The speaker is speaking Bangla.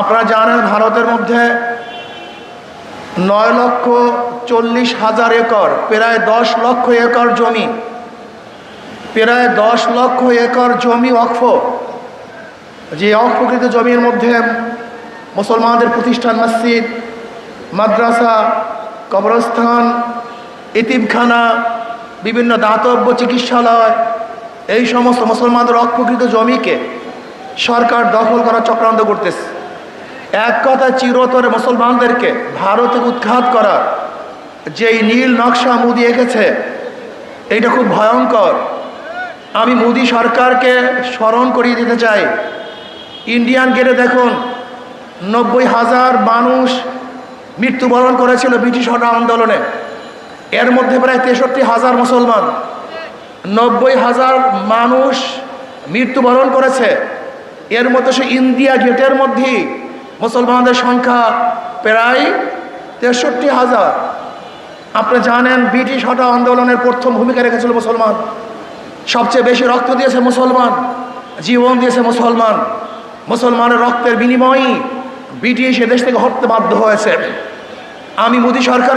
আপনারা জানেন ভারতের মধ্যে 9,40,000 একর, প্রায় 10 লক্ষ একর জমি, প্রায় 10 লক্ষ একর জমি ওয়াকফ। যে ওয়াকফকৃত জমির মধ্যে মুসলমানদের প্রতিষ্ঠান, মসজিদ, মাদ্রাসা, কবরস্থান, এতিমখানা, বিভিন্ন দাতব্য চিকিৎসালয়, এই সমস্ত মুসলমানদের ওয়াকফকৃত জমিকে সরকার দখল করার চক্রান্ত করতেছে। এক কথা চিরতরে মুসলমানদেরকে ভারতে উৎখাত করার যেই নীল নকশা মোদি এঁকেছে, এইটা খুব ভয়ঙ্কর। আমি মোদি সরকারকে স্মরণ করিয়ে দিতে চাই, ইন্ডিয়ান গেটে দেখুন 90,000 মানুষ মৃত্যুবরণ করেছিল ব্রিটিশ হটা আন্দোলনে। এর মধ্যে প্রায় 63,000 মুসলমান। 90,000 মানুষ মৃত্যুবরণ করেছে, এর মধ্যে সে ইন্ডিয়া গেটের মধ্যেই মুসলমানদের সংখ্যা প্রায় 63,000। আপনি জানেন ব্রিটিশ হটা আন্দোলনের প্রথম ভূমিকা রেখেছিল মুসলমান, সবচেয়ে বেশি রক্ত দিয়েছে মুসলমান, জীবন দিয়েছে মুসলমান। মুসলমানের রক্তের বিনিময়েই ব্রিটিশ এদেশ থেকে হটতে বাধ্য হয়েছে। আমি মোদি সরকার